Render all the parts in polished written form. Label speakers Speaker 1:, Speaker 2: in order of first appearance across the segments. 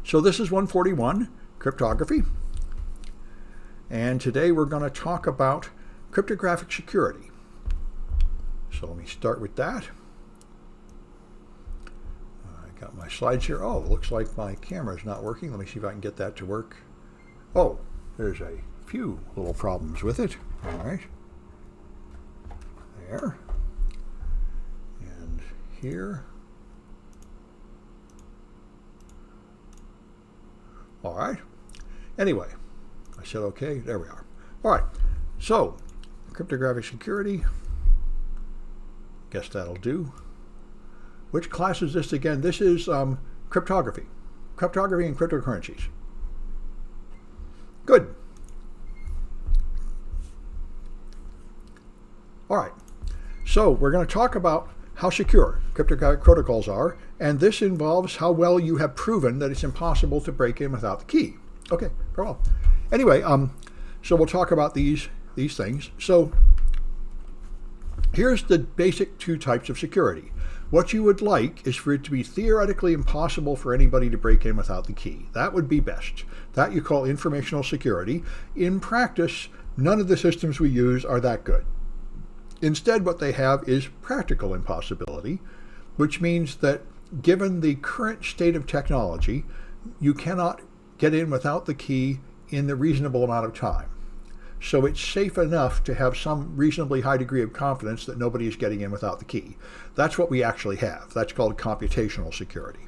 Speaker 1: So this is 141, Cryptography. And today we're going to talk about cryptographic security. So let me start with that. I got my slides here. Oh, looks like my camera's not working. Let me see if I can get that to work. Oh, there's a few little problems with it. All right. There. And here. All right. Anyway, I said okay. There we are. All right. So, cryptographic security. Guess that'll do. Which class is this again? This is cryptography. Cryptography and cryptocurrencies. Good. All right. So, we're going to talk about how secure cryptographic protocols are, and this involves how well you have proven that it's impossible to break in without the key. Okay, very well. Anyway, so we'll talk about these things. So here's the basic two types of security. What you would like is for it to be theoretically impossible for anybody to break in without the key. That would be best. That you call informational security. In practice, none of the systems we use are that good. Instead, what they have is practical impossibility, which means that given the current state of technology, you cannot get in without the key in the reasonable amount of time. So it's safe enough to have some reasonably high degree of confidence that nobody is getting in without the key. That's what we actually have. That's called computational security.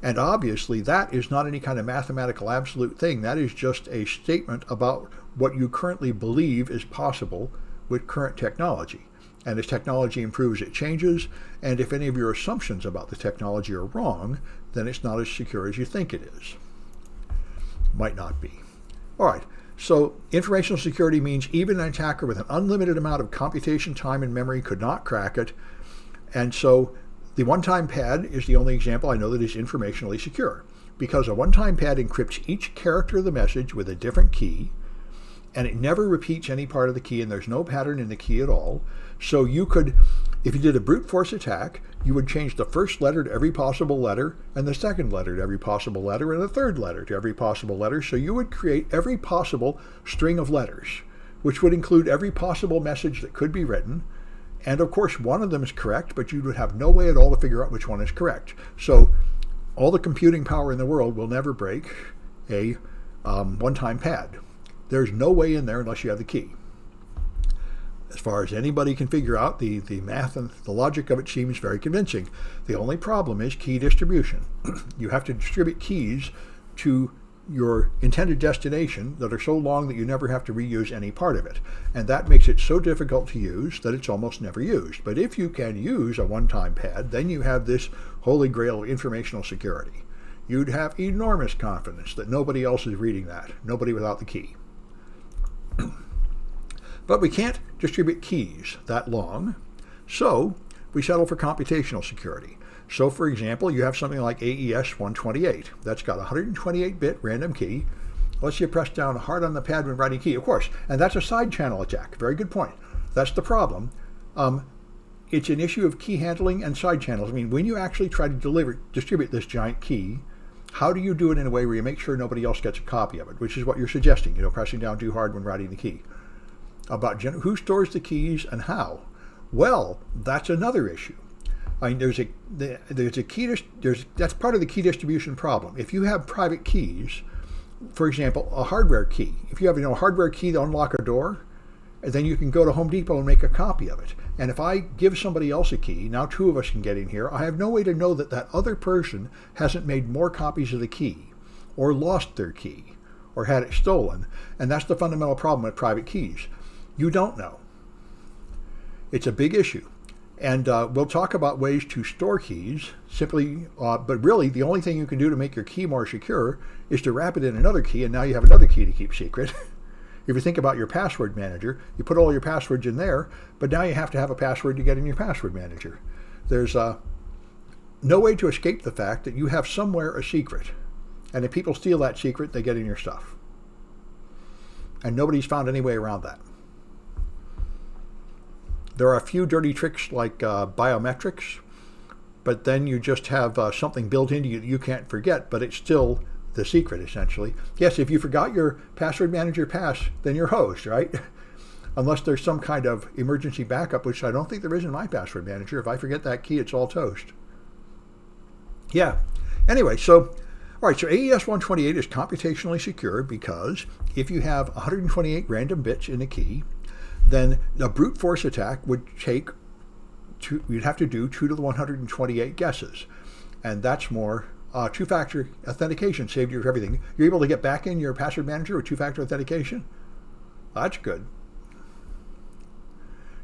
Speaker 1: And obviously, that is not any kind of mathematical absolute thing. That is just a statement about what you currently believe is possible with current technology. And as technology improves, it changes. And if any of your assumptions about the technology are wrong, then it's not as secure as you think it is. Might not be. All right. So informational security means even an attacker with an unlimited amount of computation time and memory could not crack it. And so the one-time pad is the only example I know that is informationally secure, because a one-time pad encrypts each character of the message with a different key, and it never repeats any part of the key, and there's no pattern in the key at all. So you could, if you did a brute force attack, you would change the first letter to every possible letter, and the second letter to every possible letter, and the third letter to every possible letter. So you would create every possible string of letters, which would include every possible message that could be written. And of course, one of them is correct, but you would have no way at all to figure out which one is correct. So all the computing power in the world will never break a one-time pad. There's no way in there unless you have the key. As far as anybody can figure out, the math and the logic of it seems very convincing. The only problem is key distribution. You have to distribute keys to your intended destination that are so long that you never have to reuse any part of it. And that makes it so difficult to use that it's almost never used. But if you can use a one-time pad, then you have this holy grail of informational security. You'd have enormous confidence that nobody else is reading that, nobody without the key. But we can't distribute keys that long, so we settle for computational security. So for example, you have something like AES 128. That's got a 128-bit random key. Lets you press down hard on the pad when writing key, of course. And that's a side channel attack. Very good point. That's the problem. It's an issue of key handling and side channels. I mean, when you actually try to distribute this giant key, how do you do it in a way where you make sure nobody else gets a copy of it, which is what you're suggesting, pressing down too hard when writing the key. About who stores the keys and how? Well, that's another issue. I mean, that's part of the key distribution problem. If you have private keys, for example, a hardware key, if you have a hardware key to unlock a door, then you can go to Home Depot and make a copy of it. And if I give somebody else a key, now two of us can get in here, I have no way to know that that other person hasn't made more copies of the key, or lost their key, or had it stolen. And that's the fundamental problem with private keys. You don't know. It's a big issue. And we'll talk about ways to store keys, but really the only thing you can do to make your key more secure is to wrap it in another key, and now you have another key to keep secret. If you think about your password manager, you put all your passwords in there, but now you have to have a password to get in your password manager. There's no way to escape the fact that you have somewhere a secret. And if people steal that secret, they get in your stuff. And nobody's found any way around that. There are a few dirty tricks like biometrics, but then you just have something built into you that you can't forget, but it's still the secret, essentially. Yes, if you forgot your password manager pass, then you're hosed, right? Unless there's some kind of emergency backup, which I don't think there is in my password manager. If I forget that key, it's all toast. Yeah. Anyway, so, all right, so AES-128 is computationally secure because if you have 128 random bits in a key, then a brute force attack would take, you'd have to do 2 to the 128 guesses. And that's more two-factor authentication saved you everything. You're able to get back in your password manager with two-factor authentication? That's good.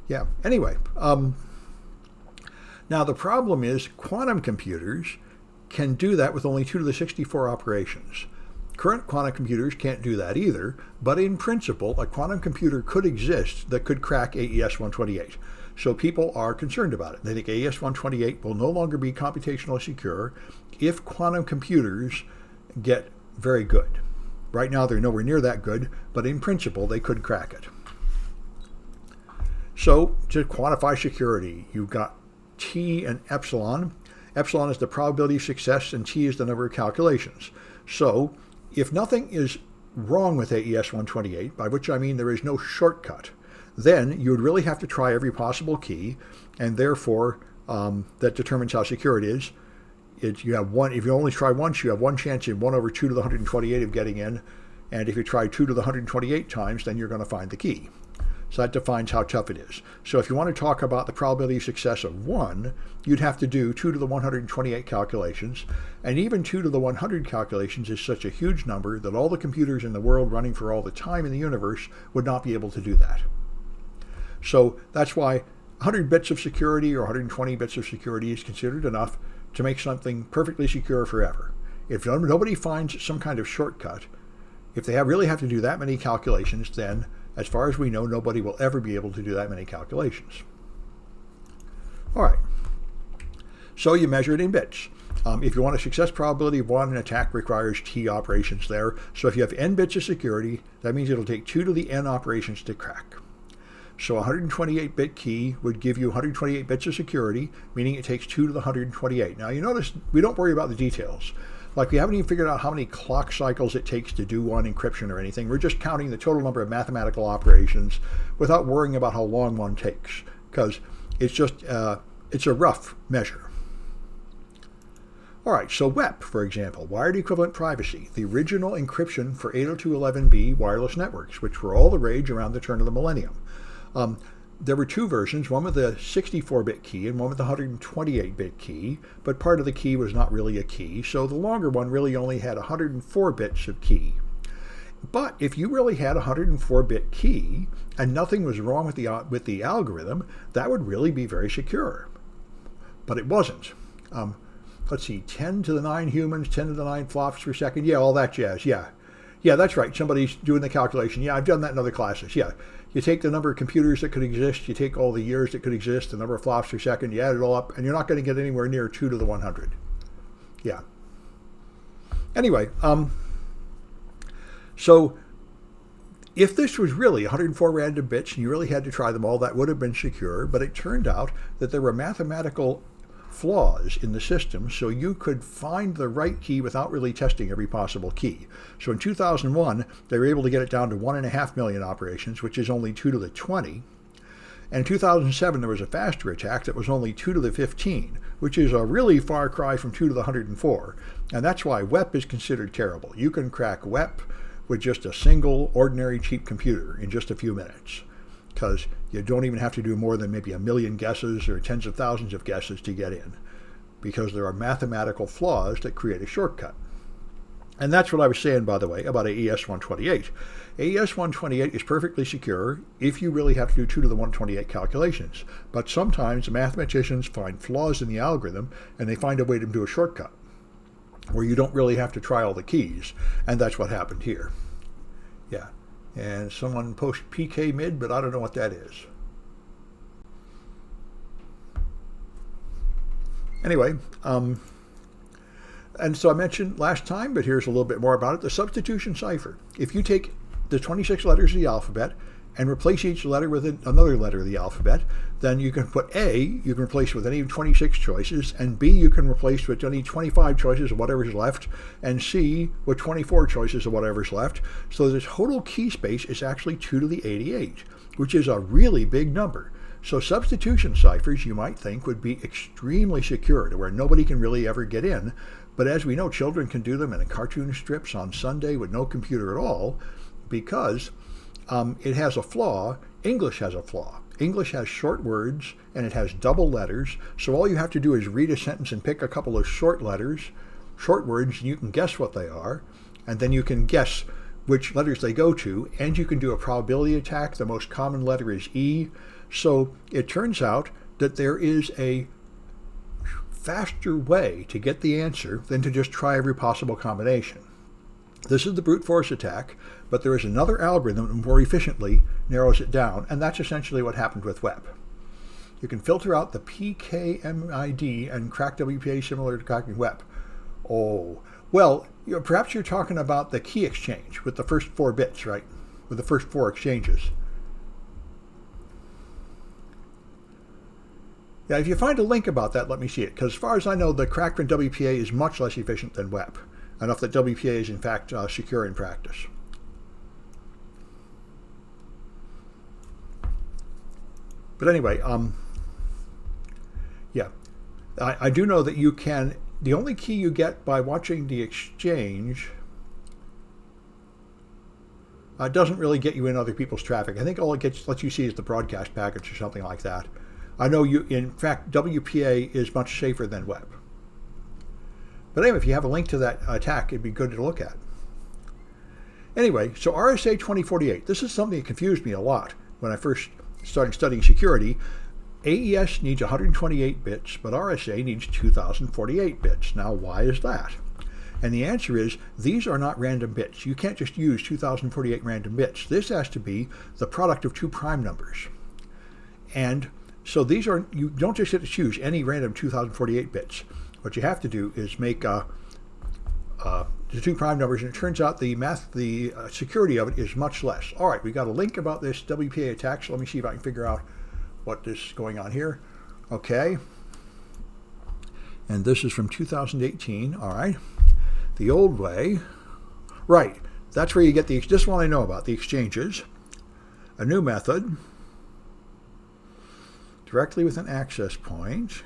Speaker 1: Yeah, anyway. Now the problem is quantum computers can do that with only 2 to the 64 operations. Current quantum computers can't do that either, but in principle, a quantum computer could exist that could crack AES-128. So people are concerned about it. They think AES-128 will no longer be computationally secure if quantum computers get very good. Right now, they're nowhere near that good, but in principle, they could crack it. So to quantify security, you've got T and epsilon. Epsilon is the probability of success, and T is the number of calculations. So if nothing is wrong with AES-128, by which I mean there is no shortcut, then you would really have to try every possible key, and therefore that determines how secure it is. You have one. If you only try once, you have one chance in 1 over 2 to the 128 of getting in, and if you try 2 to the 128 times, then you're going to find the key. So that defines how tough it is. So if you want to talk about the probability of success of 1, you'd have to do 2 to the 128 calculations. And even 2 to the 100 calculations is such a huge number that all the computers in the world running for all the time in the universe would not be able to do that. So that's why 100 bits of security or 120 bits of security is considered enough to make something perfectly secure forever. If nobody finds some kind of shortcut, if they really have to do that many calculations, then as far as we know, nobody will ever be able to do that many calculations. All right. So you measure it in bits. If you want a success probability of 1, an attack requires T operations there. So if you have n bits of security, that means it'll take 2 to the n operations to crack. So a 128-bit key would give you 128 bits of security, meaning it takes 2 to the 128. Now you notice we don't worry about the details. Like we haven't even figured out how many clock cycles it takes to do one encryption or anything. We're just counting the total number of mathematical operations without worrying about how long one takes, because it's just it's a rough measure. All right, so WEP, for example, wired equivalent privacy, the original encryption for 802.11b wireless networks, which were all the rage around the turn of the millennium. There were 2 versions, one with the 64-bit key and one with the 128-bit key, but part of the key was not really a key, so the longer one really only had 104 bits of key. But if you really had a 104-bit key and nothing was wrong with the algorithm, that would really be very secure. But it wasn't. Let's see, 10 to the 9 humans, 10 to the 9 flops per second. Yeah, all that jazz. Yeah, that's right. Somebody's doing the calculation. Yeah, I've done that in other classes. Yeah. You take the number of computers that could exist, you take all the years that could exist, the number of flops per second, you add it all up, and you're not going to get anywhere near 2 to the 100. Yeah. Anyway, so if this was really 104 random bits and you really had to try them all, that would have been secure, but it turned out that there were mathematical flaws in the system, so you could find the right key without really testing every possible key. So in 2001, they were able to get it down to 1.5 million operations, which is only 2 to the 20. And in 2007, there was a faster attack that was only 2 to the 15, which is a really far cry from 2 to the 104. And that's why WEP is considered terrible. You can crack WEP with just a single, ordinary, cheap computer in just a few minutes, because you don't even have to do more than maybe 1 million guesses or tens of thousands of guesses to get in, because there are mathematical flaws that create a shortcut. And that's what I was saying, by the way, about AES-128. AES-128 is perfectly secure if you really have to do 2 to the 128 calculations. But sometimes mathematicians find flaws in the algorithm, and they find a way to do a shortcut where you don't really have to try all the keys. And that's what happened here. Yeah. And someone posted PK mid, but I don't know what that is. Anyway, and so I mentioned last time, but here's a little bit more about it, the substitution cipher. If you take the 26 letters of the alphabet and replace each letter with another letter of the alphabet. Then you can put A, you can replace with any 26 choices, and B you can replace with any 25 choices of whatever's left, and C with 24 choices of whatever's left. So the total key space is actually 2 to the 88, which is a really big number. So substitution ciphers, you might think, would be extremely secure to where nobody can really ever get in. But as we know, children can do them in cartoon strips on Sunday with no computer at all, because it has a flaw. English has a flaw. English has short words and it has double letters. So all you have to do is read a sentence and pick a couple of short letters, short words, and you can guess what they are. And then you can guess which letters they go to. And you can do a probability attack. The most common letter is E. So it turns out that there is a faster way to get the answer than to just try every possible combination. This is the brute force attack, but there is another algorithm that more efficiently narrows it down, and that's essentially what happened with web. You can filter out the PKMID and crack WPA similar to cracking web. Oh, well, perhaps you're talking about the key exchange with the first 4 bits, right? With the first 4 exchanges. Yeah, if you find a link about that, let me see it, because as far as I know, the crack from WPA is much less efficient than web. Enough that WPA is in fact secure in practice. But anyway, yeah, I do know that you can, the only key you get by watching the exchange doesn't really get you in other people's traffic. I think all it lets you see is the broadcast packets or something like that. I know in fact, WPA is much safer than web. But anyway, if you have a link to that attack, it'd be good to look at. Anyway, so RSA 2048, this is something that confused me a lot when I first started studying security. AES needs 128 bits, but RSA needs 2048 bits. Now, why is that? And the answer is, these are not random bits. You can't just use 2048 random bits. This has to be the product of 2 prime numbers. And so these are, you don't just get to choose any random 2048 bits. What you have to do is make the 2 prime numbers, and it turns out the security of it is much less. All right, we got a link about this WPA attack, so let me see if I can figure out what is going on here. Okay. And this is from 2018. All right. The old way. Right. That's where you get this one I know about, the exchanges. A new method. Directly with an access point.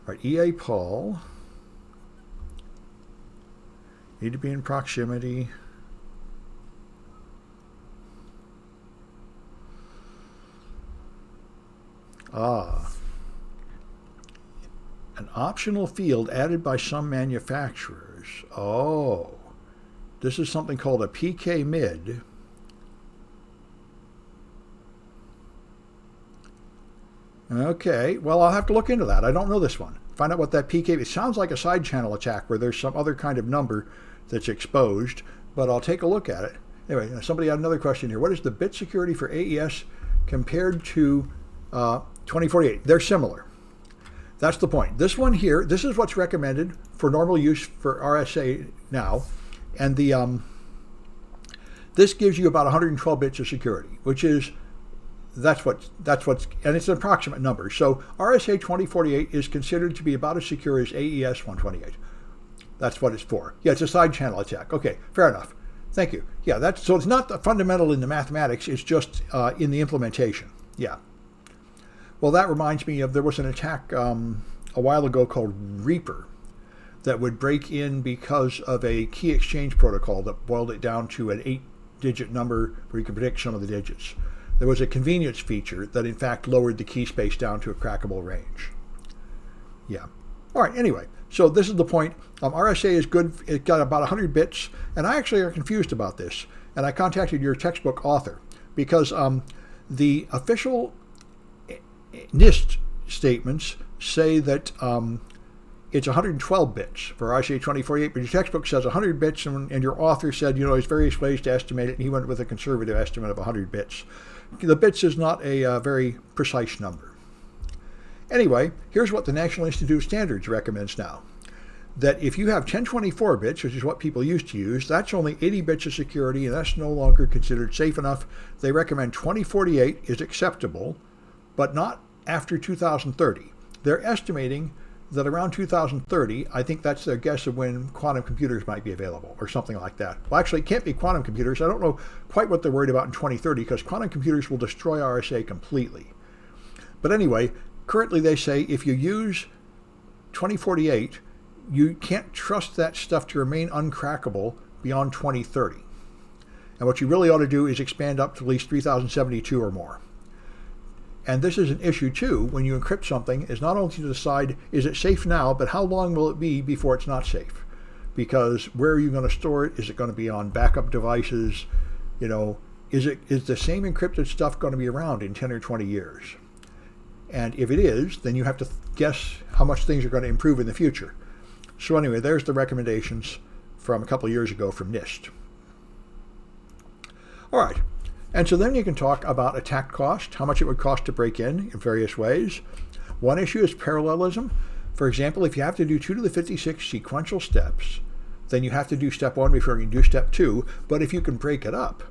Speaker 1: All right, EA Paul. Need to be in proximity. An optional field added by some manufacturers. Oh, this is something called a PK-MID. Okay, well, I'll have to look into that. I don't know this one. Find out what that PK, it sounds like a side channel attack where there's some other kind of number that's exposed, but I'll take a look at it. Anyway, somebody had another question here. What is the bit security for AES compared to 2048? They're similar. That's the point. This one here, this is what's recommended for normal use for RSA now, and this gives you about 112 bits of security, which is that's what's, and it's an approximate number. So RSA 2048 is considered to be about as secure as AES 128. That's what it's for. Yeah, it's a side channel attack. Okay, fair enough. Thank you. Yeah, so it's not fundamental in the mathematics. It's just in the implementation. Yeah. Well, that reminds me of, there was an attack a while ago called Reaper that would break in because of a key exchange protocol that boiled it down to an 8-digit number where you could predict some of the digits. There was a convenience feature that in fact lowered the key space down to a crackable range. Yeah. All right, anyway, so this is the point. RSA is good. It got about 100 bits, and I actually are confused about this, and I contacted your textbook author because the official NIST statements say that it's 112 bits for RSA 2048, but your textbook says 100 bits, and your author said, there's various ways to estimate it, and he went with a conservative estimate of 100 bits. The bits is not a very precise number. Anyway, here's what the National Institute of Standards recommends now. that if you have 1024 bits, which is what people used to use, that's only 80 bits of security, and that's no longer considered safe enough. They recommend 2048 is acceptable, but not after 2030. They're estimating that around 2030, I think that's their guess of when quantum computers might be available, or something like that. Well, actually, it can't be quantum computers. I don't know quite what they're worried about in 2030, because quantum computers will destroy RSA completely. But anyway, currently they say if you use 2048, you can't trust that stuff to remain uncrackable beyond 2030. And what you really ought to do is expand up to at least 3072 or more. And this is an issue too, when you encrypt something, is not only to decide, is it safe now, but how long will it be before it's not safe? Because where are you going to store it? Is it going to be on backup devices? Is the same encrypted stuff going to be around in 10 or 20 years? And if it is, then you have to guess how much things are going to improve in the future. So anyway, there's the recommendations from a couple of years ago from NIST. All right. And so then you can talk about attack cost, how much it would cost to break in various ways. One issue is parallelism. For example, if you have to do 2 to the 56 sequential steps, then you have to do step 1 before you can do step 2. But if you can break it up,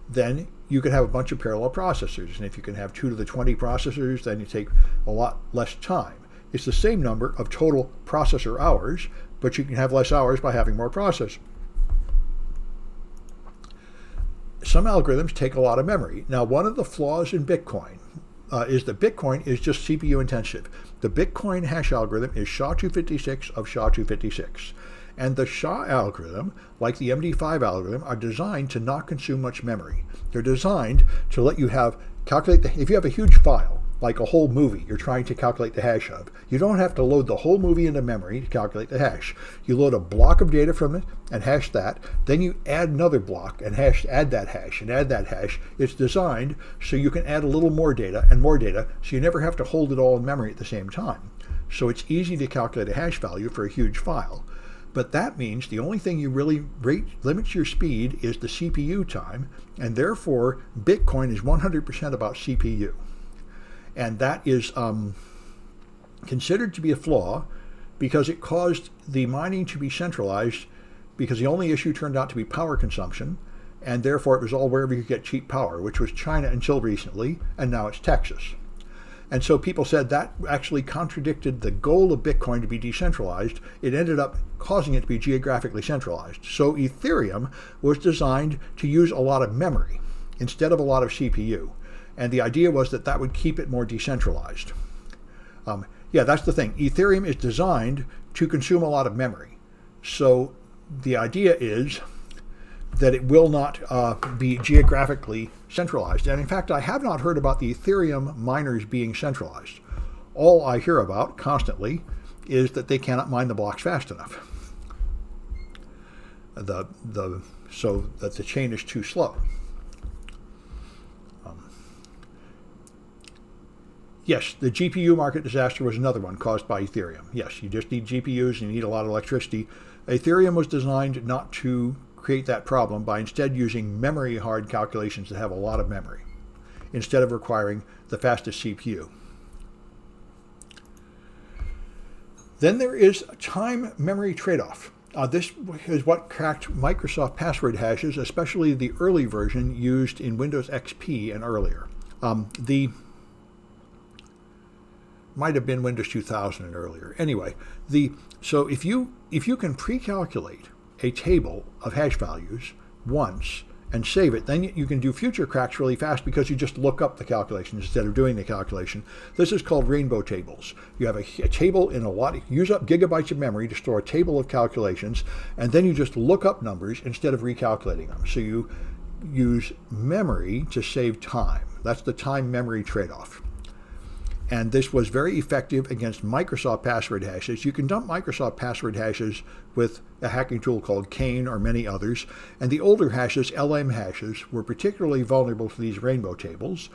Speaker 1: then you can have a bunch of parallel processors. And if you can have 2 to the 20 processors, then you take a lot less time. It's the same number of total processor hours, but you can have less hours by having more processors. Some algorithms take a lot of memory. Now, one of the flaws in Bitcoin is that Bitcoin is just CPU intensive. The Bitcoin hash algorithm is SHA-256 of SHA-256. And the SHA algorithm, like the MD5 algorithm, are designed to not consume much memory. They're designed to let you calculate if you have a huge file, like a whole movie you're trying to calculate the hash of, you don't have to load the whole movie into memory to calculate the hash. You load a block of data from it and hash that, then you add another block and add that hash and add that hash. It's designed so you can add a little more data and more data, so you never have to hold it all in memory at the same time. So it's easy to calculate a hash value for a huge file. But that means the only thing you really limits your speed is the CPU time, and therefore Bitcoin is 100% about CPU. And that is considered to be a flaw because it caused the mining to be centralized, because the only issue turned out to be power consumption, and therefore it was all wherever you could get cheap power, which was China until recently, and now it's Texas. And so people said that actually contradicted the goal of Bitcoin to be decentralized. It ended up causing it to be geographically centralized. So Ethereum was designed to use a lot of memory instead of a lot of CPU. And the idea was that that would keep it more decentralized. That's the thing. Ethereum is designed to consume a lot of memory. So the idea is that it will not be geographically centralized. And in fact, I have not heard about the Ethereum miners being centralized. All I hear about constantly is that they cannot mine the blocks fast enough. So that the chain is too slow. Yes, the GPU market disaster was another one caused by Ethereum. Yes, you just need GPUs and you need a lot of electricity. Ethereum was designed not to create that problem by instead using memory hard calculations that have a lot of memory instead of requiring the fastest CPU. Then there is time memory trade-off. This is what cracked Microsoft password hashes, especially the early version used in Windows XP and earlier. Might have been Windows 2000 and earlier. Anyway, so if you can pre-calculate a table of hash values once and save it, then you can do future cracks really fast because you just look up the calculation instead of doing the calculation. This is called rainbow tables. You have a table in use up gigabytes of memory to store a table of calculations, and then you just look up numbers instead of recalculating them. So you use memory to save time. That's the time memory trade-off. And this was very effective against Microsoft password hashes. You can dump Microsoft password hashes with a hacking tool called Kane or many others. And the older hashes, LM hashes, were particularly vulnerable to these rainbow tables.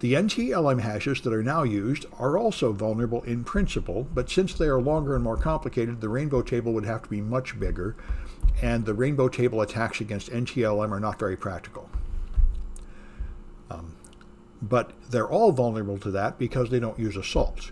Speaker 1: The NT-LM hashes that are now used are also vulnerable in principle, but since they are longer and more complicated, the rainbow table would have to be much bigger. And the rainbow table attacks against NT-LM are not very practical. But they're all vulnerable to that because they don't use assaults.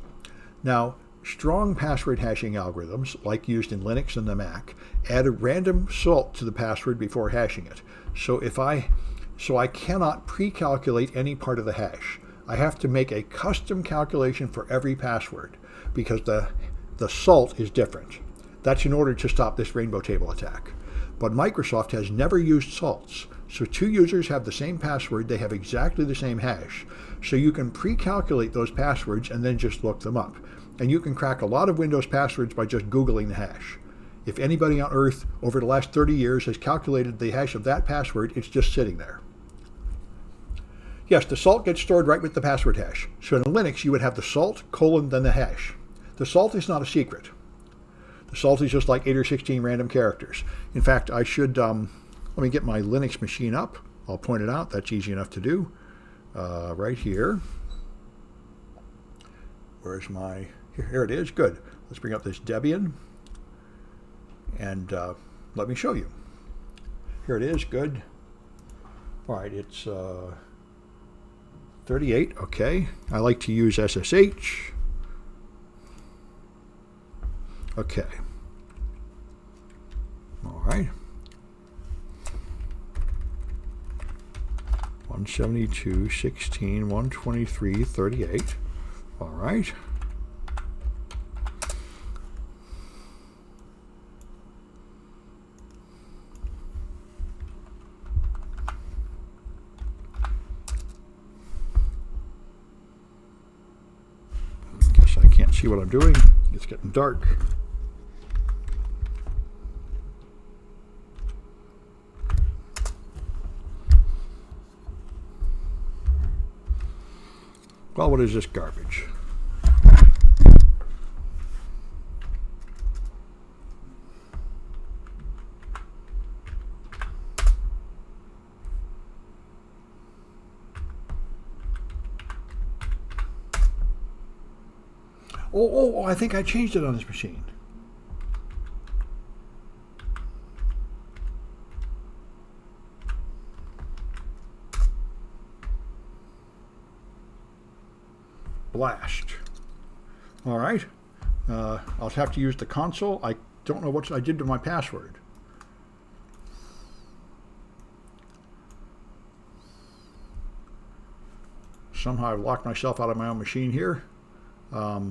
Speaker 1: Now, Strong password hashing algorithms, like used in Linux and the Mac, add a random salt to the password before hashing it. So I cannot pre-calculate any part of the hash. I have to make a custom calculation for every password because the salt is different. That's in order to stop this rainbow table attack. But Microsoft has never used salts. So two users have the same password, they have exactly the same hash. So you can pre-calculate those passwords and then just look them up. And you can crack a lot of Windows passwords by just Googling the hash. If anybody on Earth over the last 30 years has calculated the hash of that password, it's just sitting there. Yes, the salt gets stored right with the password hash. So in Linux, you would have the salt, then the hash. The salt is not a secret. The salt is just like 8 or 16 random characters. In fact, I should, let me get my Linux machine up. I'll point it out. That's easy enough to do. Right here. Where's my, here it is. Good. Let's bring up this Debian. And let me show you. Here it is. Good. All right, it's 38. Okay. I like to use SSH. Okay. All right. 172.16, 123.38. All right. Guess I can't see what I'm doing. It's getting dark. Well, what is this garbage? Oh, I think I changed it on this machine. Blast. All right. I'll have to use the console. I don't know what I did to my password. Somehow I've locked myself out of my own machine here. But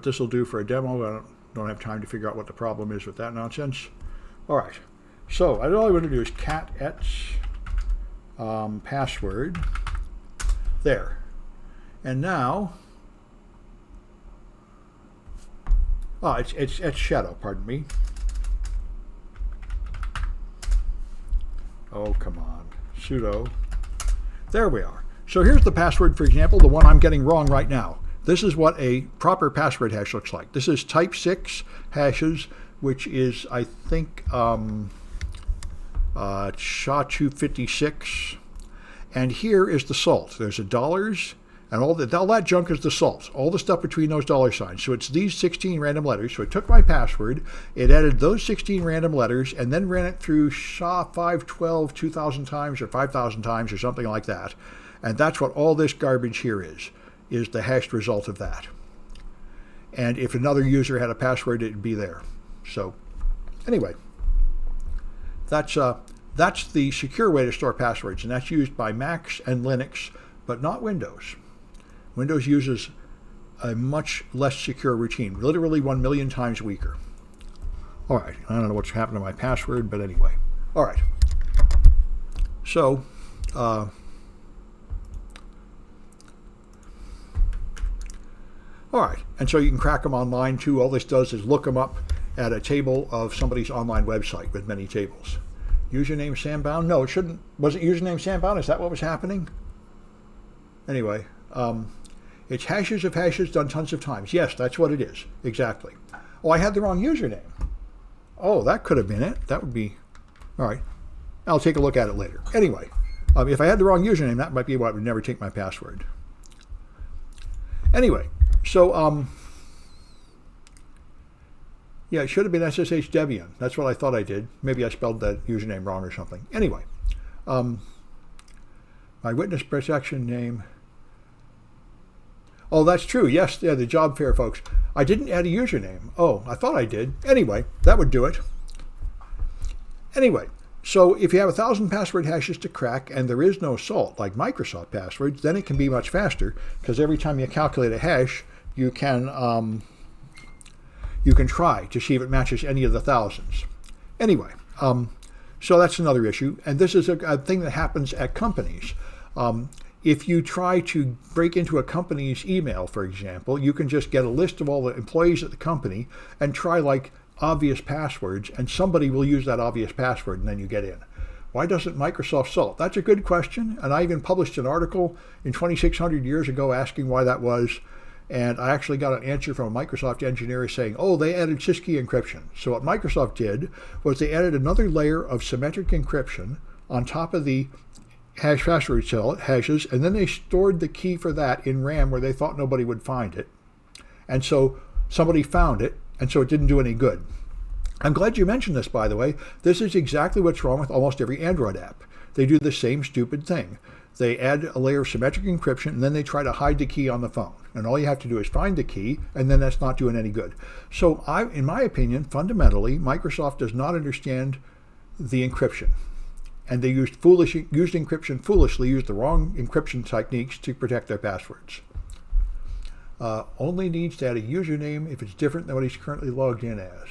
Speaker 1: this will do for a demo. I don't have time to figure out what the problem is with that nonsense. All right. So all I want to do is cat password. There. And now, it's shadow, pardon me. Oh, come on. Sudo. There we are. So here's the password, for example, the one I'm getting wrong right now. This is what a proper password hash looks like. This is type 6 hashes, which is, I think, SHA-256. And here is the salt. There's the dollars, and all that junk is the salt. All the stuff between those dollar signs. So it's these 16 random letters. So it took my password, it added those 16 random letters, and then ran it through SHA-512 2,000 times or 5,000 times or something like that. And that's what all this garbage here is the hashed result of that. And if another user had a password, it'd be there. So anyway, that's the secure way to store passwords, and that's used by Macs and Linux, but not Windows. Windows uses a much less secure routine, literally 1 million times weaker. All right, I don't know what's happened to my password, but anyway. All right. So, all right, and so you can crack them online too. All this does is look them up at a table of somebody's online website with many tables. Username Sambound? No, it shouldn't. Was it username Sambound? Is that what was happening? Anyway, it's hashes of hashes done tons of times. Yes, that's what it is. Exactly. Oh, I had the wrong username. Oh, that could have been it. That would be... All right. I'll take a look at it later. Anyway, if I had the wrong username, that might be why I would never take my password. Anyway, so... yeah, it should have been SSH Debian. That's what I thought I did. Maybe I spelled that username wrong or something. Anyway, my witness protection name. Oh, that's true. Yes, yeah, the job fair folks. I didn't add a username. Oh, I thought I did. Anyway, that would do it. Anyway, so if you have 1,000 password hashes to crack and there is no salt like Microsoft passwords, then it can be much faster because every time you calculate a hash, you can try to see if it matches any of the thousands. Anyway, so that's another issue, and this is a thing that happens at companies. If you try to break into a company's email, for example, you can just get a list of all the employees at the company and try like obvious passwords, and somebody will use that obvious password, and then you get in. Why doesn't Microsoft salt? That's a good question, and I even published an article in 2,600 years ago asking why that was, and I actually got an answer from a Microsoft engineer saying, oh, they added syskey encryption. So what Microsoft did was they added another layer of symmetric encryption on top of the hash password hashes, and then they stored the key for that in RAM where they thought nobody would find it. And so somebody found it, and so it didn't do any good. I'm glad you mentioned this, by the way. This is exactly what's wrong with almost every Android app. They do the same stupid thing. They add a layer of symmetric encryption, and then they try to hide the key on the phone. And all you have to do is find the key, and then that's not doing any good. So in my opinion, fundamentally, Microsoft does not understand the encryption. And they used encryption foolishly, used the wrong encryption techniques to protect their passwords. Only needs to add a username if it's different than what he's currently logged in as.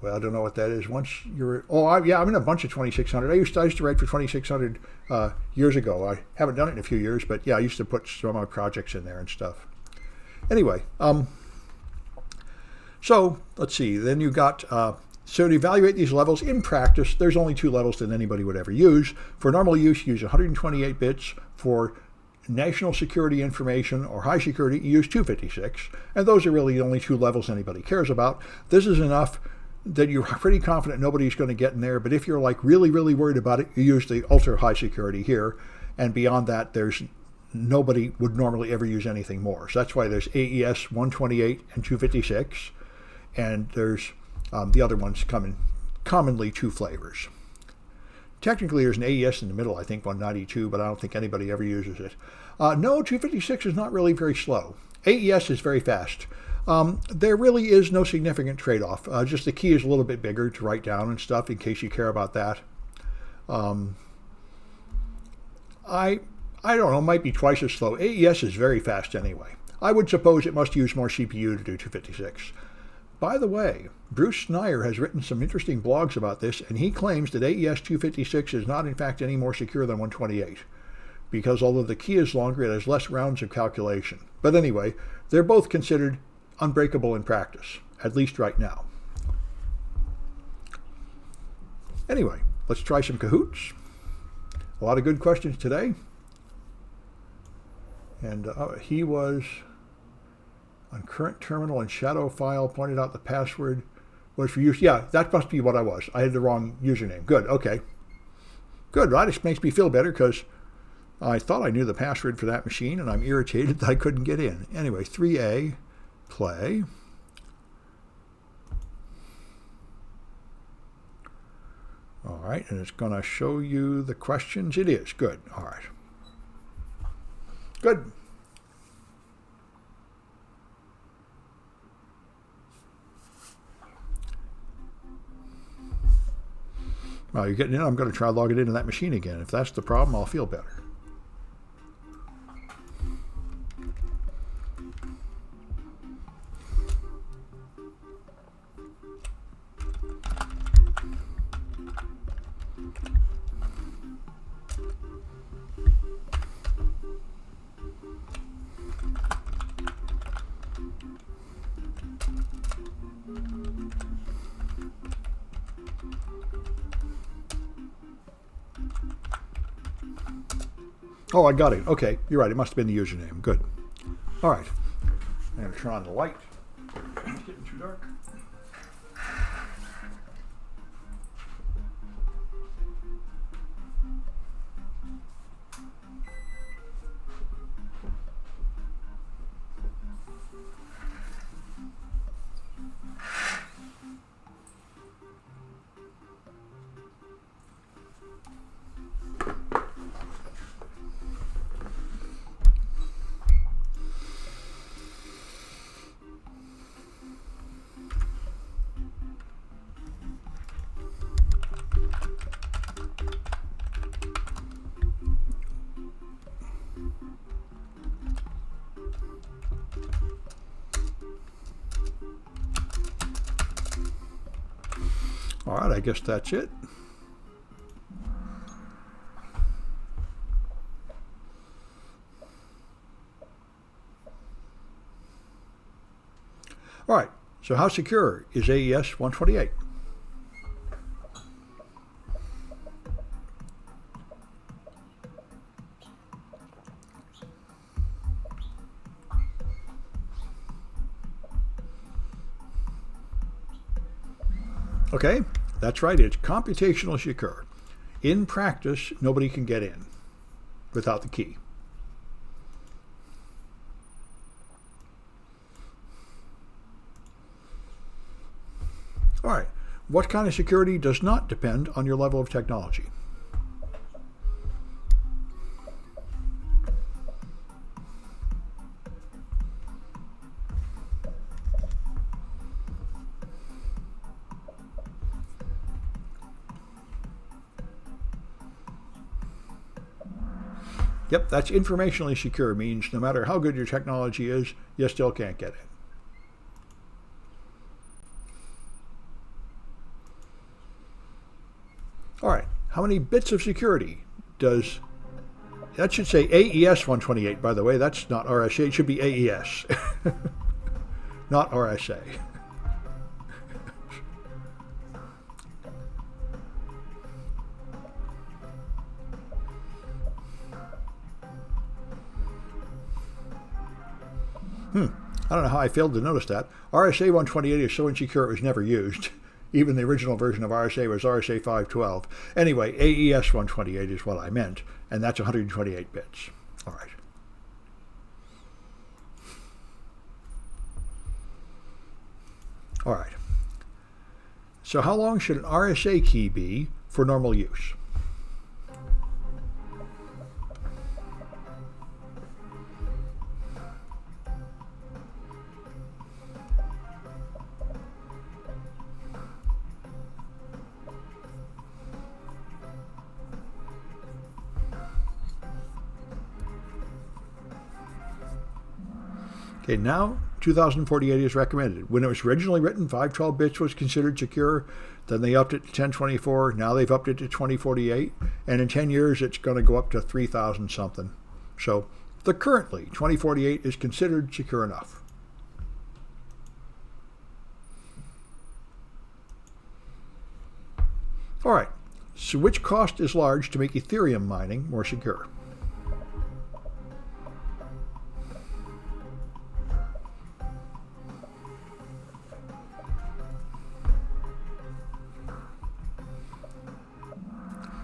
Speaker 1: Well, I don't know what that is. Once you're, I'm in a bunch of 2,600. I used to write for 2,600 years ago. I haven't done it in a few years, but yeah, I used to put some of my projects in there and stuff. Anyway, so let's see. Then you got. So to evaluate these levels in practice, there's only 2 levels that anybody would ever use. For normal use, you use 128 bits. For national security information or high security, you use 256. And those are really the only 2 levels anybody cares about. This is enough that you're pretty confident nobody's going to get in there. But if you're like really, really worried about it, you use the ultra high security here. And beyond that, nobody would normally ever use anything more. So that's why there's AES 128 and 256. And there's the other ones come in commonly 2 flavors. Technically, there's an AES in the middle, I think 192, but I don't think anybody ever uses it. No, 256 is not really very slow. AES is very fast. There really is no significant trade-off. Just the key is a little bit bigger to write down and stuff in case you care about that. I don't know, might be twice as slow. AES is very fast anyway. I would suppose it must use more CPU to do 256. By the way, Bruce Schneier has written some interesting blogs about this, and he claims that AES 256 is not in fact any more secure than 128, because although the key is longer, it has less rounds of calculation. But anyway, they're both considered unbreakable in practice, at least right now. Anyway, let's try some Cahoots. A lot of good questions today. And he was on current terminal and shadow file, pointed out the password was for use. Yeah, that must be what I was. I had the wrong username. Good, okay. Good, that just makes me feel better because I thought I knew the password for that machine and I'm irritated that I couldn't get in. Anyway, 3A, play. All right, and it's going to show you the questions. It is, good, all right. Good. Well, you're getting in. I'm going to try to log it into that machine again. If that's the problem, I'll feel better. Oh, I got it. Okay, you're right. It must have been the username. Good. All right. I'm going to turn on the light. It's getting too dark. All right, I guess that's it. All right, so how secure is AES 128? Okay, that's right, it's computationally secure. In practice, nobody can get in without the key. All right, what kind of security does not depend on your level of technology? Yep, that's informationally secure, means no matter how good your technology is, you still can't get in. All right, how many bits of security does, that should say AES 128, by the way, that's not RSA, it should be AES, not RSA. I don't know how I failed to notice that. RSA 128 is so insecure it was never used. Even the original version of RSA was RSA 512. Anyway, AES 128 is what I meant, and that's 128 bits. All right. All right. So how long should an RSA key be for normal use? Okay, now 2048 is recommended. When it was originally written, 512 bits was considered secure. Then they upped it to 1024. Now they've upped it to 2048. And in 10 years, it's going to go up to 3,000 something. So currently, 2048 is considered secure enough. All right, so which cost is large to make Ethereum mining more secure?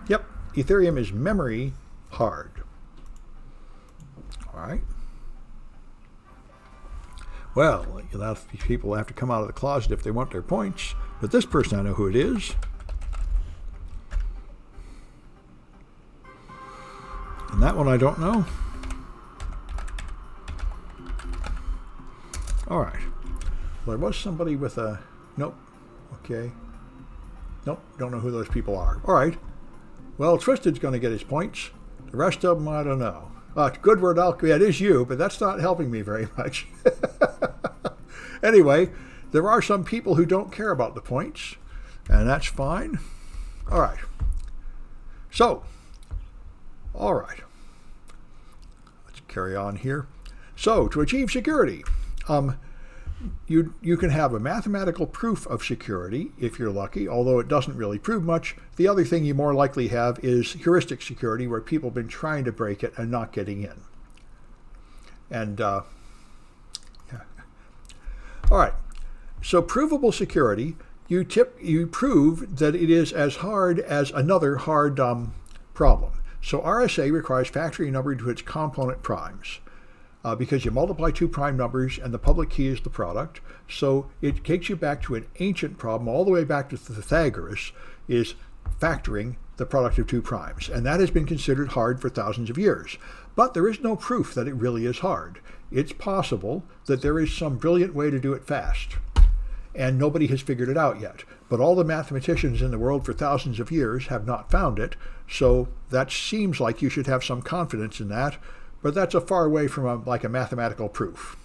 Speaker 1: Yep, Ethereum is memory hard. All right. Well, people have to come out of the closet if they want their points, but this person, I know who it is. And that one I don't know. All right. Well, there was somebody with a, nope, okay. Nope, don't know who those people are. All right. Well, Twisted's going to get his points. The rest of them, I don't know. Goodward Alchemy, it is you, but that's not helping me very much. Anyway, there are some people who don't care about the points, and that's fine. All right. So, all right. Let's carry on here. So, to achieve security, you can have a mathematical proof of security if you're lucky, although it doesn't really prove much. The other thing you more likely have is heuristic security, where people have been trying to break it and not getting in. And, yeah. All right. So provable security, you prove that it is as hard as another hard problem. So RSA requires factoring number to its component primes. Because you multiply two prime numbers and the public key is the product. So it takes you back to an ancient problem, all the way back to Pythagoras, is factoring the product of two primes. And that has been considered hard for thousands of years. But there is no proof that it really is hard. It's possible that there is some brilliant way to do it fast. And nobody has figured it out yet. But all the mathematicians in the world for thousands of years have not found it. So that seems like you should have some confidence in that. But that's a far way from like a mathematical proof.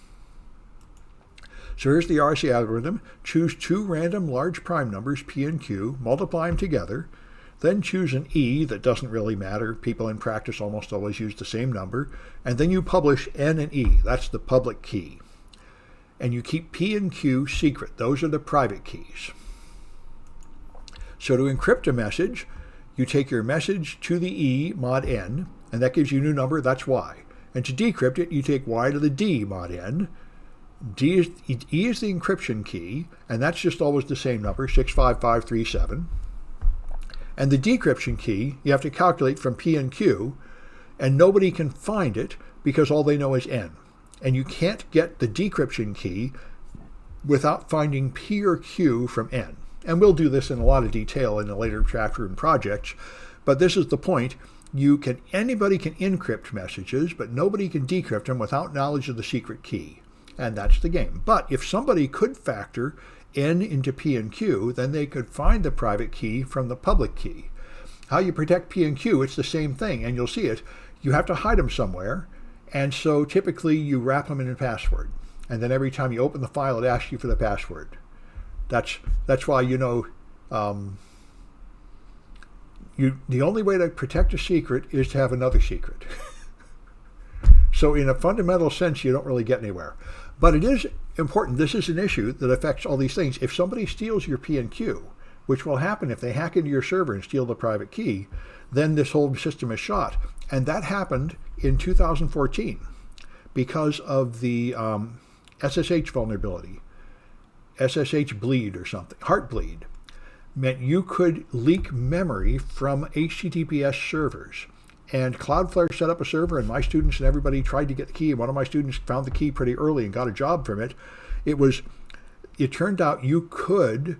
Speaker 1: So here's the RSA algorithm. Choose two random large prime numbers, P and Q, multiply them together, then choose an E that doesn't really matter. People in practice almost always use the same number, and then you publish N and E. That's the public key. And you keep P and Q secret. Those are the private keys. So to encrypt a message, you take your message to the E mod N, and that gives you a new number, that's Y. And to decrypt it, you take Y to the D mod N. E is the encryption key, and that's just always the same number, 65537. And the decryption key, you have to calculate from P and Q, and nobody can find it because all they know is N. And you can't get the decryption key without finding P or Q from N. And we'll do this in a lot of detail in a later chapter in projects, but this is the point. Anybody can encrypt messages, but nobody can decrypt them without knowledge of the secret key. And that's the game. But if somebody could factor N into P and Q, then they could find the private key from the public key. How you protect P and Q, it's the same thing, and you'll see it. You have to hide them somewhere, and so typically you wrap them in a password. And then every time you open the file, it asks you for the password. That's why, the only way to protect a secret is to have another secret. So in a fundamental sense, you don't really get anywhere. But it is important. This is an issue that affects all these things. If somebody steals your P and Q, which will happen if they hack into your server and steal the private key, then this whole system is shot. And that happened in 2014 because of the SSH vulnerability. SSH bleed or something, heartbleed, meant you could leak memory from HTTPS servers. And Cloudflare set up a server, and my students and everybody tried to get the key. And one of my students found the key pretty early and got a job from it. It turned out you could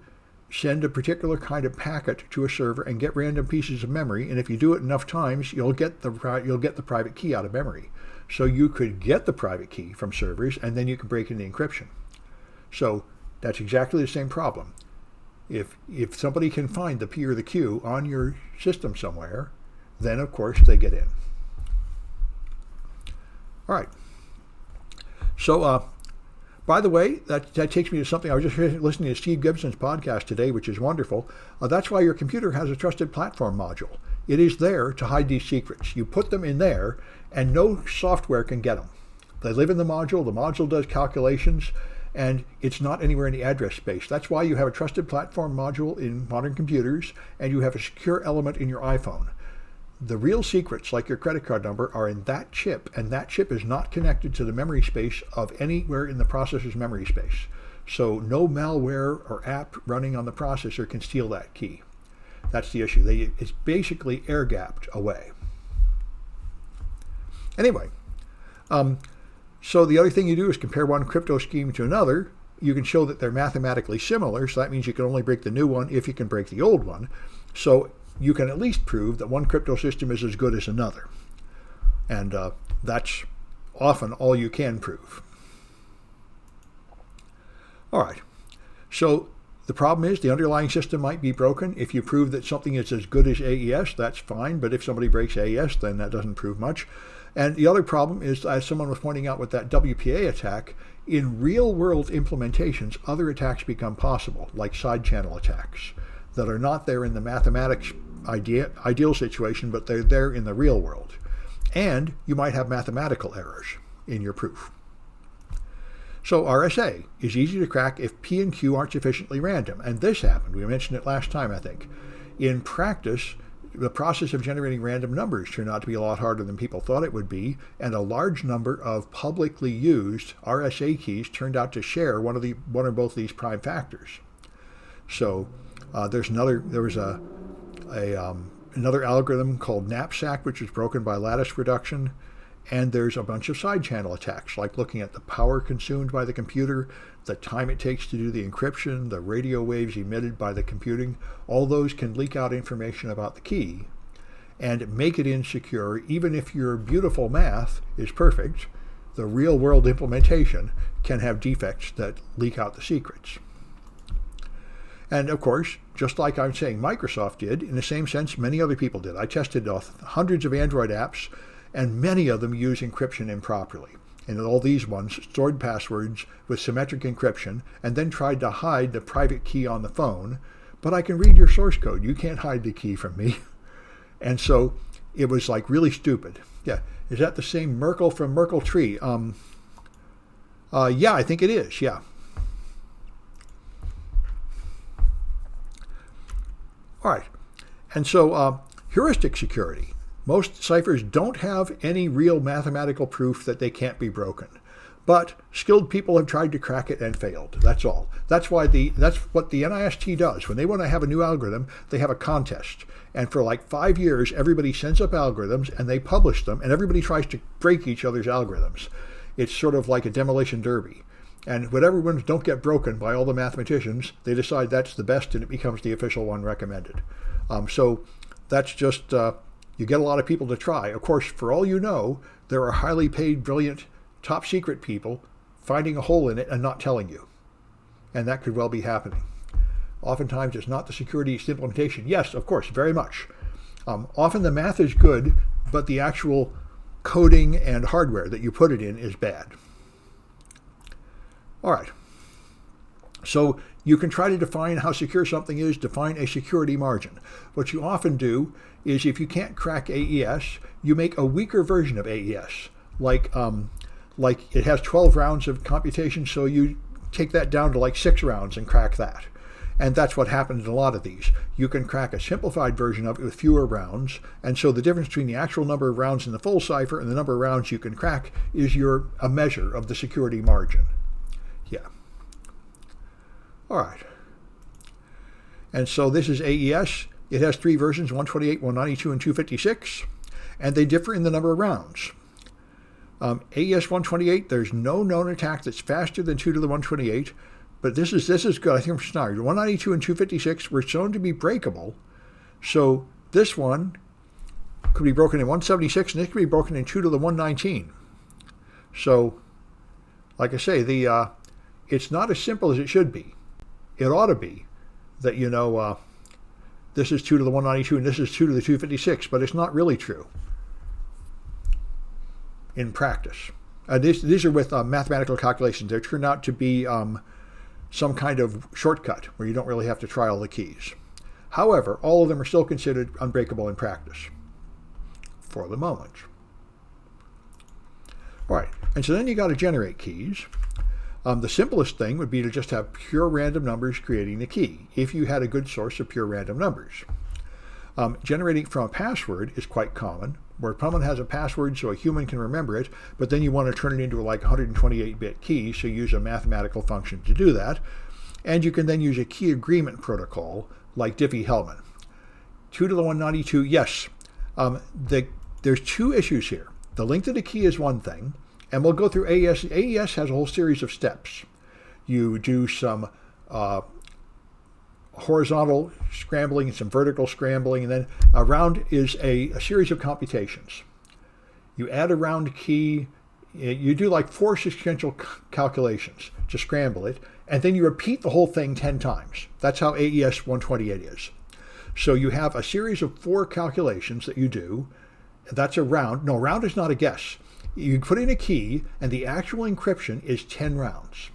Speaker 1: send a particular kind of packet to a server and get random pieces of memory. And if you do it enough times, you'll get the private key out of memory. So you could get the private key from servers, and then you can break into encryption. So that's exactly the same problem. If somebody can find the P or the Q on your system somewhere, then of course they get in. All right. So, by the way, that takes me to something. I was just listening to Steve Gibson's podcast today, which is wonderful. That's why your computer has a trusted platform module. It is there to hide these secrets. You put them in there, and no software can get them. They live in the module. The module does calculations, and it's not anywhere in the address space. That's why you have a trusted platform module in modern computers, and you have a secure element in your iPhone. The real secrets, like your credit card number, are in that chip, and that chip is not connected to the memory space of anywhere in the processor's memory space. So no malware or app running on the processor can steal that key. That's the issue. It's basically air-gapped away. Anyway, so the other thing you do is compare one crypto scheme to another. You can show that they're mathematically similar, so that means you can only break the new one if you can break the old one. So you can at least prove that one crypto system is as good as another. And that's often all you can prove. All right. So the problem is the underlying system might be broken. If you prove that something is as good as AES, that's fine. But if somebody breaks AES, then that doesn't prove much. And the other problem is, as someone was pointing out with that WPA attack, in real-world implementations, other attacks become possible, like side channel attacks, that are not there in the mathematics ideal situation, but they're there in the real world. And you might have mathematical errors in your proof. So RSA is easy to crack if P and Q aren't sufficiently random. And this happened. We mentioned it last time, I think. In practice, the process of generating random numbers turned out to be a lot harder than people thought it would be, and a large number of publicly used RSA keys turned out to share one or both of these prime factors. So there was another algorithm called knapsack, which was broken by lattice reduction, and there's a bunch of side channel attacks, like looking at the power consumed by the computer, the time it takes to do the encryption, the radio waves emitted by the computing. All those can leak out information about the key and make it insecure. Even if your beautiful math is perfect, the real world implementation can have defects that leak out the secrets. And of course, just like I'm saying Microsoft did, in the same sense many other people did. I tested hundreds of Android apps, and many of them use encryption improperly. and all these ones stored passwords with symmetric encryption and then tried to hide the private key on the phone, but I can read your source code. You can't hide the key from me. And so it was like really stupid. Yeah. Is that the same Merkle from Merkle Tree? Yeah, I think it is. Yeah. All right. And so heuristic security. Most ciphers don't have any real mathematical proof that they can't be broken. But skilled people have tried to crack it and failed. That's all. That's what the NIST does. When they want to have a new algorithm, they have a contest. And for like 5 years, everybody sends up algorithms and they publish them, and everybody tries to break each other's algorithms. It's sort of like a demolition derby. And whatever ones don't get broken by all the mathematicians, they decide that's the best and it becomes the official one recommended. So that's just, you get a lot of people to try. Of course, for all you know, there are highly paid, brilliant, top secret people finding a hole in it and not telling you. And that could well be happening. Oftentimes it's not the security, it's the implementation. Yes, of course, very much. Often the math is good, but the actual coding and hardware that you put it in is bad. All right. So you can try to define how secure something is, define a security margin. What you often do is if you can't crack AES, you make a weaker version of AES. Like it has 12 rounds of computation, so you take that down to like 6 rounds and crack that. And that's what happens in a lot of these. You can crack a simplified version of it with fewer rounds, and so the difference between the actual number of rounds in the full cipher and the number of rounds you can crack is a measure of the security margin. Yeah. All right. And so this is AES. It has 3 versions, 128, 192, and 256, and they differ in the number of rounds. AES 128, there's no known attack that's faster than 2 to the 128, but this is good. I think I'm snarled. 192 and 256 were shown to be breakable, so this one could be broken in 176, and this could be broken in 2 to the 119. So, like I say, it's not as simple as it should be. It ought to be that, this is 2 to the 192 and this is 2 to the 256, but it's not really true in practice. These are with mathematical calculations. They turn out to be some kind of shortcut where you don't really have to try all the keys. However, all of them are still considered unbreakable in practice for the moment. All right, and so then you got to generate keys. The simplest thing would be to just have pure random numbers creating the key, if you had a good source of pure random numbers. Generating from a password is quite common, where someone has a password so a human can remember it, but then you want to turn it into like 128-bit key, so you use a mathematical function to do that. And you can then use a key agreement protocol like Diffie-Hellman. 2 to the 192, yes. There's 2 issues here. The length of the key is one thing, and we'll go through AES. AES has a whole series of steps. You do some horizontal scrambling and some vertical scrambling, and then a round is a series of computations. You add a round key, you do like 4 sequential calculations to scramble it, and then you repeat the whole thing 10 times. That's how AES 128 is. So you have a series of 4 calculations that you do. That's a round. No, round is not a guess. You put in a key, and the actual encryption is 10 rounds.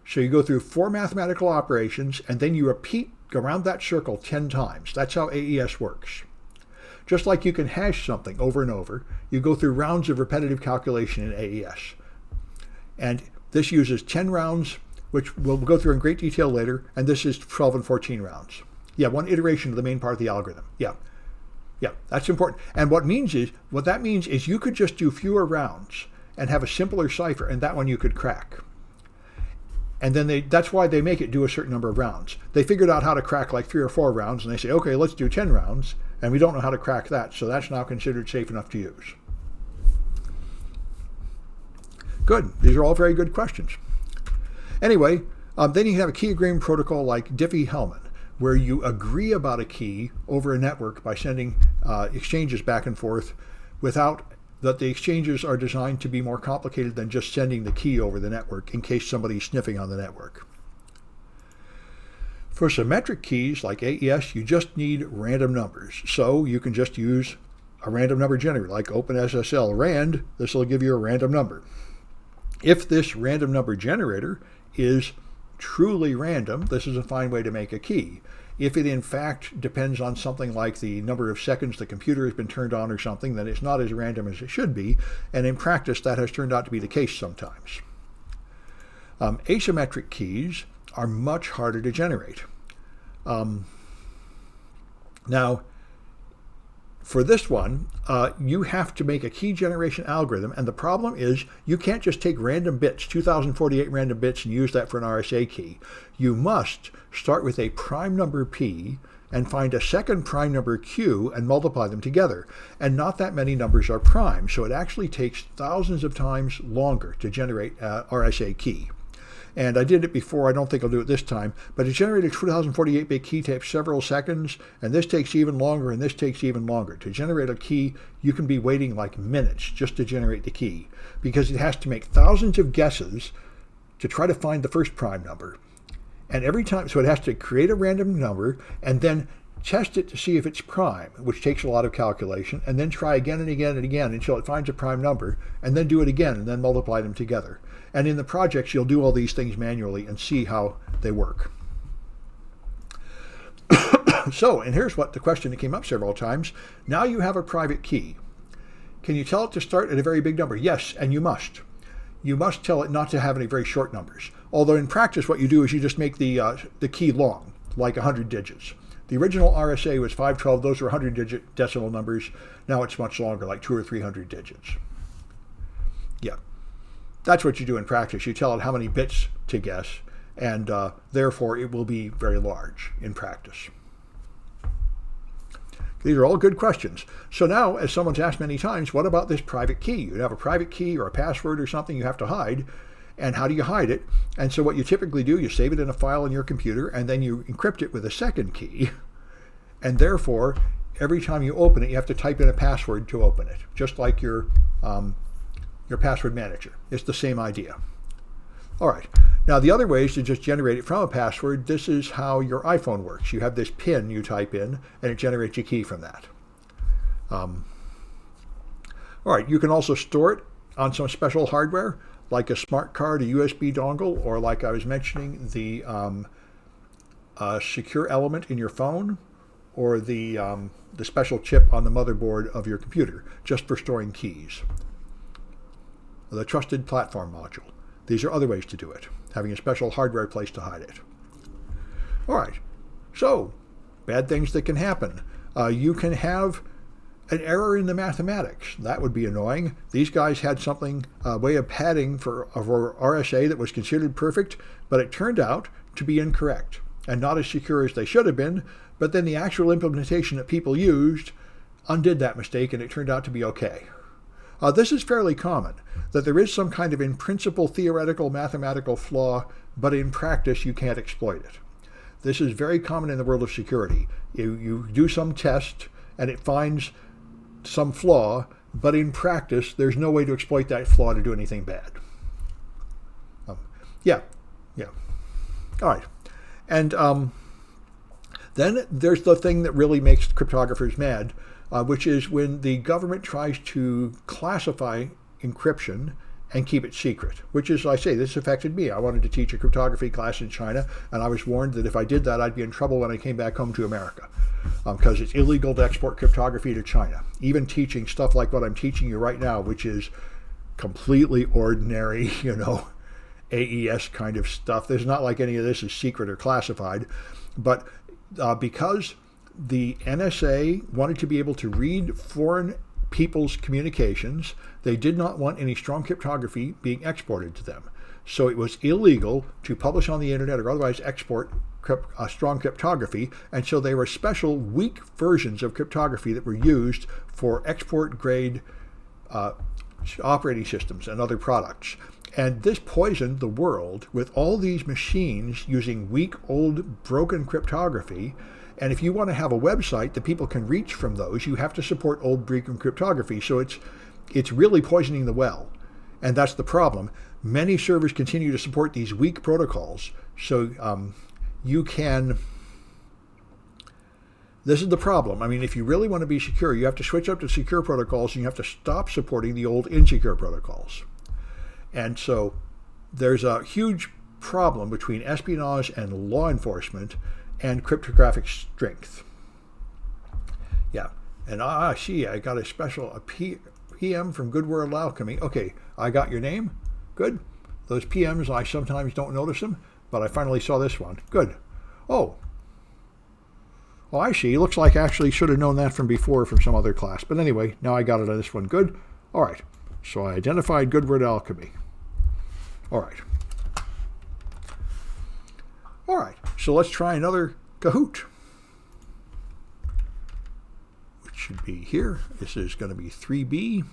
Speaker 1: So you go through 4 mathematical operations, and then you repeat around that circle 10 times. That's how AES works. Just like you can hash something over and over, you go through rounds of repetitive calculation in AES. And this uses 10 rounds, which we'll go through in great detail later, and this is 12 and 14 rounds. Yeah, 1 iteration of the main part of the algorithm. Yeah, that's important. And what that means is you could just do fewer rounds and have a simpler cipher, and that one you could crack. And then that's why they make it do a certain number of rounds. They figured out how to crack like 3 or 4 rounds, and they say, okay, let's do 10 rounds, and we don't know how to crack that, so that's now considered safe enough to use. Good. These are all very good questions. Anyway, then you have a key agreement protocol like Diffie-Hellman, where you agree about a key over a network by sending exchanges back and forth without that the exchanges are designed to be more complicated than just sending the key over the network in case somebody's sniffing on the network. For symmetric keys like AES, you just need random numbers. So you can just use a random number generator, like OpenSSL rand, this will give you a random number. If this random number generator is truly random, this is a fine way to make a key. If it in fact depends on something like the number of seconds the computer has been turned on or something, then it's not as random as it should be, and in practice that has turned out to be the case sometimes. Asymmetric keys are much harder to generate. Now, for this one, you have to make a key generation algorithm, and the problem is you can't just take random bits, 2048 random bits, and use that for an RSA key. You must start with a prime number P and find a second prime number Q and multiply them together. And not that many numbers are prime, so it actually takes thousands of times longer to generate an RSA key. And I did it before, I don't think I'll do it this time, but to generate a 2048-bit key takes several seconds, and this takes even longer, and this takes even longer. To generate a key, you can be waiting like minutes just to generate the key, because it has to make thousands of guesses to try to find the first prime number. And every time, so it has to create a random number, and then test it to see if it's prime, which takes a lot of calculation, and then try again and again and again until it finds a prime number, and then do it again, and then multiply them together. And in the projects, you'll do all these things manually and see how they work. So, and here's what the question that came up several times. Now you have a private key. Can you tell it to start at a very big number? Yes, and you must. You must tell it not to have any very short numbers. Although in practice, what you do is you just make the key long, like 100 digits. The original RSA was 512. Those were 100-digit decimal numbers. Now it's much longer, like 200 or 300 digits. Yeah. That's what you do in practice. You tell it how many bits to guess, and therefore it will be very large in practice. These are all good questions. So now, as someone's asked many times, what about this private key? You have a private key or a password or something you have to hide, and how do you hide it? And so what you typically do, you save it in a file in your computer, and then you encrypt it with a second key, and therefore, every time you open it, you have to type in a password to open it, just like your password manager. It's the same idea. All right. Now, the other way is to just generate it from a password. This is how your iPhone works. You have this PIN you type in, and it generates a key from that. All right. You can also store it on some special hardware, like a smart card, a USB dongle, or like I was mentioning, the secure element in your phone, or the special chip on the motherboard of your computer, just for storing keys. The trusted platform module. These are other ways to do it, having a special hardware place to hide it. All right, so bad things that can happen. You can have an error in the mathematics. That would be annoying. These guys had something, a way of padding for RSA that was considered perfect, but it turned out to be incorrect and not as secure as they should have been, but then the actual implementation that people used undid that mistake and it turned out to be okay. This is fairly common, that there is some kind of in principle theoretical mathematical flaw, but in practice you can't exploit it. This is very common in the world of security. You do some test and it finds some flaw, but in practice there's no way to exploit that flaw to do anything bad. Yeah. All right. And then there's the thing that really makes cryptographers mad, which is when the government tries to classify encryption and keep it secret, which is, I say, this affected me. I wanted to teach a cryptography class in China, and I was warned that if I did that, I'd be in trouble when I came back home to America, because it's illegal to export cryptography to China. Even teaching stuff like what I'm teaching you right now, which is completely ordinary, AES kind of stuff. There's not like any of this is secret or classified, but because the NSA wanted to be able to read foreign people's communications, they did not want any strong cryptography being exported to them. So it was illegal to publish on the internet or otherwise export strong cryptography, and so there were special weak versions of cryptography that were used for export-grade operating systems and other products. And this poisoned the world with all these machines using weak, old, broken cryptography. And if you want to have a website that people can reach from those, you have to support old broken cryptography. So it's really poisoning the well. And that's the problem. Many servers continue to support these weak protocols. So This is the problem. I mean, if you really want to be secure, you have to switch up to secure protocols and you have to stop supporting the old insecure protocols. And so there's a huge problem between espionage and law enforcement and cryptographic strength. Yeah, and I see, I got a PM from Good World Alchemy. Okay, I got your name. Good. Those PMs, I sometimes don't notice them, but I finally saw this one. Good. Oh, I see. Looks like I actually should have known that from before from some other class. But anyway, now I got it on this one. Good. All right. So I identified Good Word Alchemy. All right. All right. So let's try another Cahoot, which should be here. This is going to be 3B.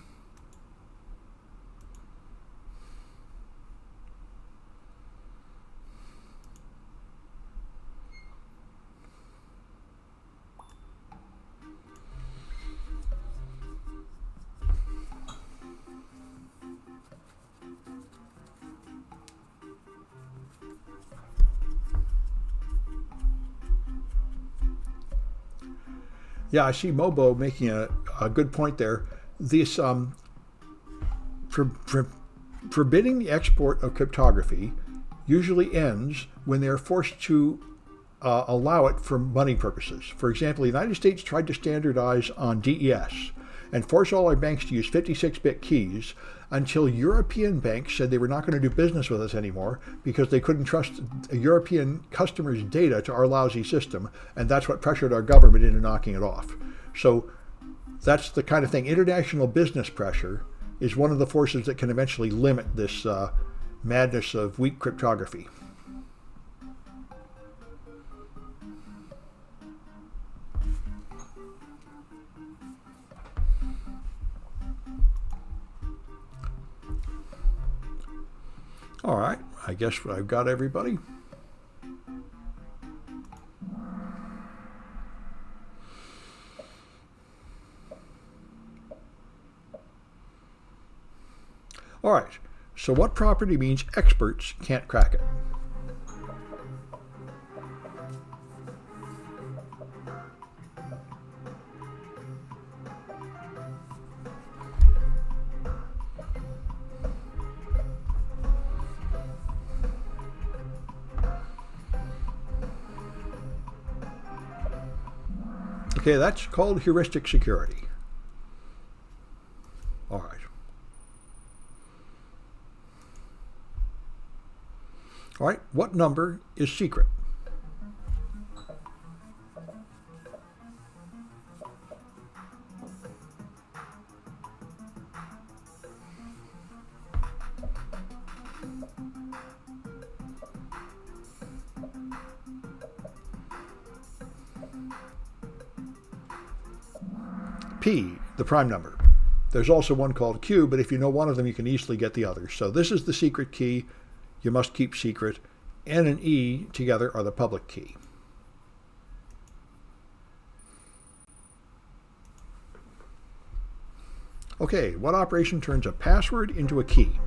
Speaker 1: Yeah, I see Mobo making a good point there. This forbidding the export of cryptography usually ends when they're forced to allow it for money purposes. For example, the United States tried to standardize on DES and force all our banks to use 56-bit keys until European banks said they were not going to do business with us anymore because they couldn't trust European customers' data to our lousy system, and that's what pressured our government into knocking it off. So that's the kind of thing. International business pressure is one of the forces that can eventually limit this madness of weak cryptography. All right, I guess I've got everybody. All right, so what property means experts can't crack it? Okay, that's called heuristic security. All right. All right, what number is secret? P, the prime number. There's also one called Q, but if you know one of them, you can easily get the other. So this is the secret key. You must keep secret. N and E together are the public key. Okay, what operation turns a password into a key?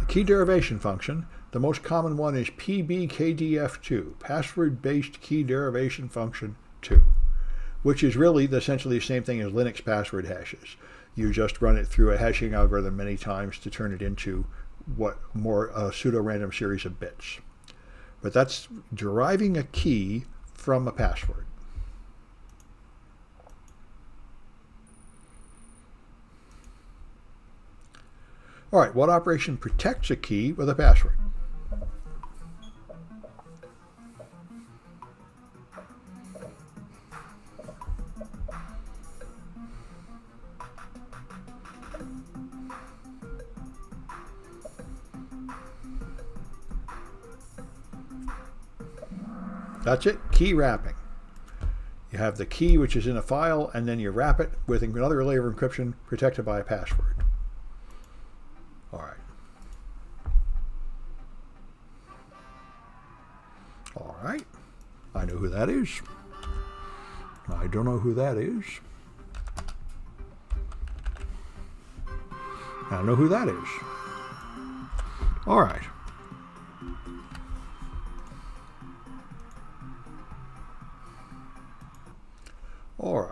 Speaker 1: Key derivation function. The most common one is PBKDF2, password-based key derivation function 2, which is really essentially the same thing as Linux password hashes. You just run it through a hashing algorithm many times to turn it into a pseudo-random series of bits. But that's deriving a key from a password. All right, what operation protects a key with a password? That's it, key wrapping. You have the key which is in a file, and then you wrap it with another layer of encryption protected by a password. All right. All right. I know who that is. I don't know who that is. I don't know who that is. All right. All right.